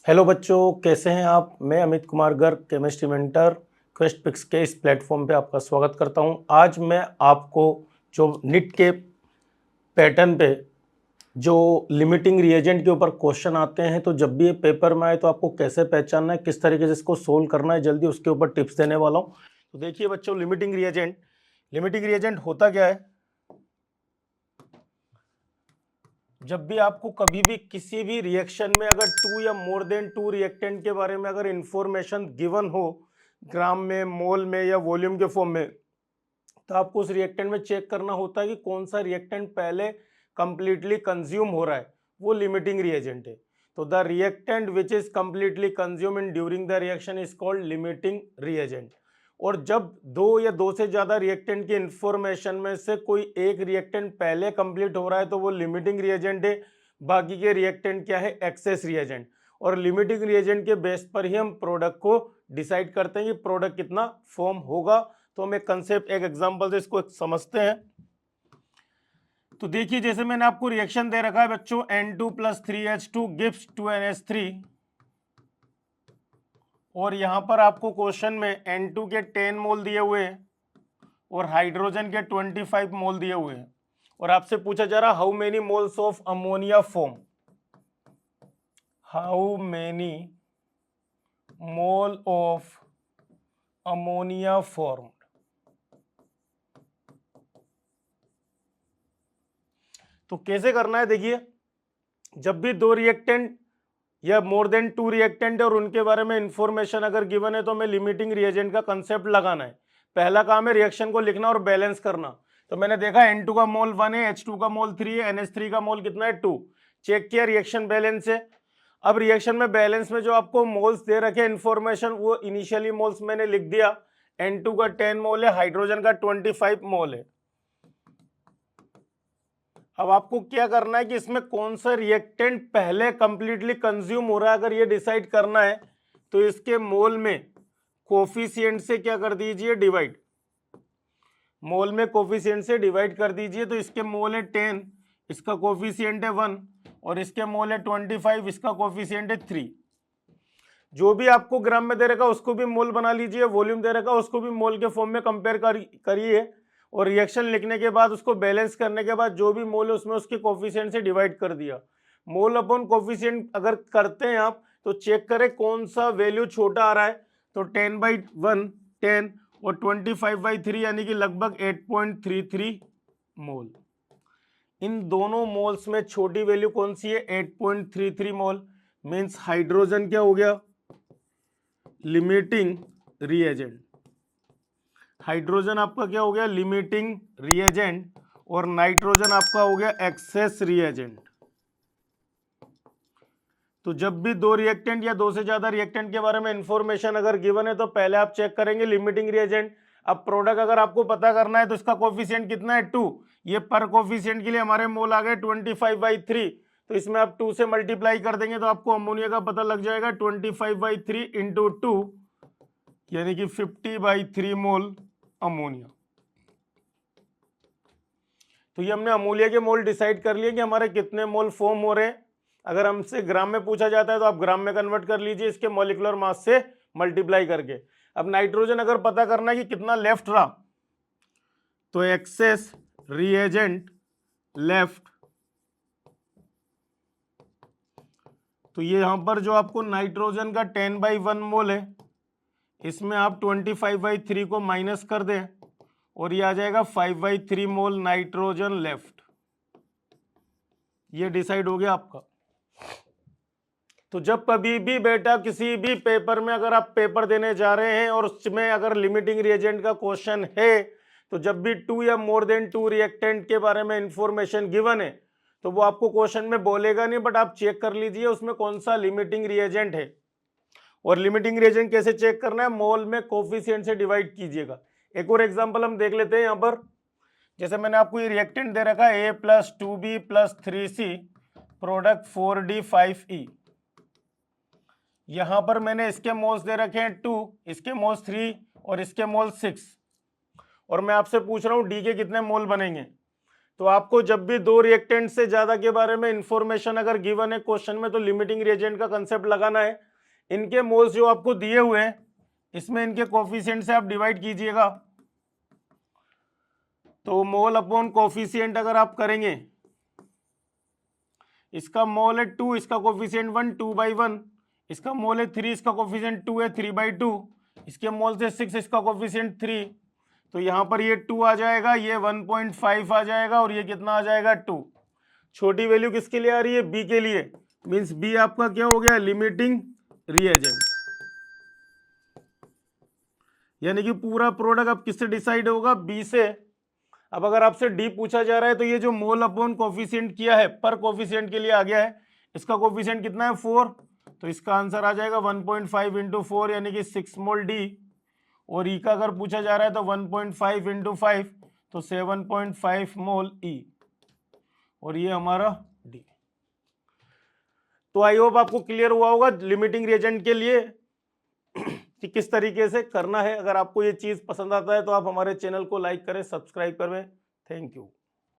Hello बच्चों, कैसे हैं आप। मैं Amit Kumar Garg, chemistry mentor Quest Pix के इस प्लेटफॉर्म पे आपका स्वागत करता हूं। आज मैं आपको जो निट के पैटर्न पे जो लिमिटिंग रिएजेंट के ऊपर क्वेश्चन आते हैं, तो जब भी ये पेपर में आए तो आपको कैसे पहचानना है, किस तरीके से इसको सोल्व करना है, जल्दी उसके ऊपर टिप्स देने वाला हूँ। तो देखिए बच्चों, लिमिटिंग रिएजेंट होता क्या है। जब भी आपको कभी भी किसी भी रिएक्शन में अगर टू या मोर देन टू रिएक्टेंट के बारे में अगर इंफॉर्मेशन गिवन हो, ग्राम में, मोल में या वॉल्यूम के फॉर्म में, तो आपको उस रिएक्टेंट में चेक करना होता है कि कौन सा रिएक्टेंट पहले कंप्लीटली कंज्यूम हो रहा है, वो लिमिटिंग रिएजेंट है। तो the reactant which is completely consume in during the reaction is called limiting reagent. और जब दो या दो से ज्यादा रिएक्टेंट की इंफॉर्मेशन में से कोई एक रिएक्टेंट पहले कंप्लीट हो रहा है तो वो लिमिटिंग रिएजेंट है, बाकी के रिएक्टेंट क्या है, एक्सेस रिएजेंट। और लिमिटिंग रिएजेंट के बेस पर ही हम प्रोडक्ट को डिसाइड करते हैं कि प्रोडक्ट कितना फॉर्म होगा। तो हम एक कंसेप्ट, एक एग्जांपल से इसको समझते हैं। तो देखिए, जैसे मैंने आपको रिएक्शन दे रखा है बच्चों, N2 plus 3H2 gives 2NH3, और यहां पर आपको क्वेश्चन में N2 के 10 मोल दिए हुए हैं और हाइड्रोजन के 25 मोल दिए हुए हैं, और आपसे पूछा जा रहा how many moles of ammonia form, how many mole of ammonia form. तो कैसे करना है, देखिए, जब भी दो रिएक्टेंट या मोर देन टू रिएक्टेंट और उनके बारे में इंफॉर्मेशन अगर गिवन है तो हमें लिमिटिंग रिएजेंट का कंसेप्ट लगाना है। पहला काम है रिएक्शन को लिखना और बैलेंस करना। तो मैंने देखा N2 का मोल 1 है, H2 का मोल 3 है, NH3 का मोल कितना है, 2। चेक किया, रिएक्शन बैलेंस है। अब रिएक्शन में बैलेंस में जो आपको मोल्स दे रखे इंफॉर्मेशन, वो इनिशियली मोल्स मैंने लिख दिया। N2 का 10 मोल है, हाइड्रोजन का 25 मोल है। अब आपको क्या करना है कि इसमें कौन सा रिएक्टेंट पहले कंप्लीटली कंज्यूम हो रहा है, अगर ये डिसाइड करना है तो इसके मोल में कोफिशिएंट से क्या कर दीजिए, डिवाइड। मोल में कोफिशिएंट से डिवाइड कर दीजिए। तो इसके मोल है 10, इसका कोफिशिएंट है 1, और इसके मोल है 25, इसका कोफिशिएंट है 3। जो भी आपको ग्राम में दे रखा उसको भी मोल बना लीजिए, वॉल्यूम दे रखा उसको भी मोल के फॉर्म में कंपेयर करिए, और रिएक्शन लिखने के बाद उसको बैलेंस करने के बाद जो भी मोल है उसमें उसके कोफिशिएंट से डिवाइड कर दिया। मोल अपॉन कोफिशिएंट अगर करते हैं आप तो चेक करें कौन सा वैल्यू छोटा आ रहा है। तो 10/1 10 और 25/3 यानी कि लगभग 8.33 मोल। इन दोनों मोल्स में छोटी वैल्यू कौन सी है, 8.33 मोल। मीन्स हाइड्रोजन क्या हो गया, लिमिटिंग रिएजेंट। हाइड्रोजन आपका क्या हो गया, लिमिटिंग रिएजेंट, और नाइट्रोजन आपका हो गया एक्सेस रिएजेंट। तो जब भी दो रिएक्टेंट या दो से ज्यादा रिएक्टेंट के बारे में इंफॉर्मेशन अगर गिवन है तो पहले आप चेक करेंगे लिमिटिंग रिएजेंट। अब प्रोडक्ट अगर आपको पता करना है तो इसका कोफिशिएंट कितना है, 2। ये पर कोफिशिएंट के लिए हमारे मोल आ गए 25/3। तो इसमें आप 2 से मल्टीप्लाई कर देंगे तो आपको अमोनिया का पता लग जाएगा, 25/3 इंटू 2 यानी कि 50/3 मोल अमोनिया। तो ये हमने अमोनिया के मोल डिसाइड कर लिए कि हमारे कितने मोल फॉर्म हो रहे हैं। अगर हमसे ग्राम में पूछा जाता है तो आप ग्राम में कन्वर्ट कर लीजिए इसके मॉलिक्यूलर मास से मल्टीप्लाई करके। अब नाइट्रोजन अगर पता करना है कि कितना लेफ्ट रहा तो एक्सेस रिएजेंट लेफ्ट। तो ये यहां पर जो आपको नाइट्रोजन का 10/1 मोल है, इसमें आप 25/3 को माइनस कर दें और ये आ जाएगा 5/3 मोल नाइट्रोजन लेफ्ट। ये डिसाइड हो गया आपका। तो जब कभी भी बेटा किसी भी पेपर में अगर आप पेपर देने जा रहे हैं और उसमें अगर लिमिटिंग रिएजेंट का क्वेश्चन है, तो जब भी टू या मोर देन टू रिएक्टेंट के बारे में इंफॉर्मेशन गिवन है तो वो आपको क्वेश्चन में बोलेगा नहीं, बट आप चेक कर लीजिए उसमें कौन सा लिमिटिंग रिएजेंट है। और लिमिटिंग रिएजेंट कैसे चेक करना है, मोल में कोफिशिएंट से डिवाइड कीजिएगा। एक और एग्जांपल हम देख लेते हैं यहाँ पर। जैसे मैंने आपको ये रिएक्टेंट दे रखा है A+2B+3C प्रोडक्ट 4D5E। यहां पर मैंने इसके मोल्स दे रखे हैं 2, इसके मोल्स 3 और इसके मोल्स 6, और मैं आपसे पूछ रहा हूं डी के कितने मोल बनेंगे। तो आपको जब भी दो रिएक्टेंट से ज्यादा के बारे में इंफॉर्मेशन अगर गिवन है क्वेश्चन में, तो लिमिटिंग रिएजेंट का कंसेप्ट लगाना है। इनके मोल्स जो आपको दिए हुए हैं, इसमें इनके कोफिशिएंट से आप डिवाइड कीजिएगा। तो मोल अपॉन कोफिशिएंट अगर आप करेंगे, इसका मोल है 2, इसका कोफिशिएंट 1, 2/1, इसका मोल है 3, इसका कोफिशिएंट 2 है, 3/2, इसके मोल से 6, इसका कोफिशिएंट 3, तो यहाँ पर ये 2 आ जाएगा, ये 1.5 आ जाएगा, और ये कितना आ जाएगा 2। छोटी वैल्यू किसके लिए आ रही है? बी के लिए, मीन्स बी आपका क्या हो गया? Limiting reagent. यानी कि पूरा प्रोडक्ट अब किससे डिसाइड होगा? बी से। अब अगर आपसे डी पूछा जा रहा है, तो ये जो मोल अपॉन कोफिशिएंट किया है पर कोफिशिएंट के लिए आ गया है, इसका कोफिशिएंट कितना है? 4, तो इसका आंसर आ जाएगा 1.5 इंटू 4 यानी कि 6 मोल डी। और ई का अगर पूछा जा रहा है तो 1.5 इंटू 5 तो 7.5 मोल ई, और ये हमारा डी। तो आई होप आपको क्लियर हुआ होगा लिमिटिंग रिएजेंट के लिए कि किस तरीके से करना है। अगर आपको ये चीज पसंद आता है तो आप हमारे चैनल को लाइक करें, सब्सक्राइब करें। Thank you.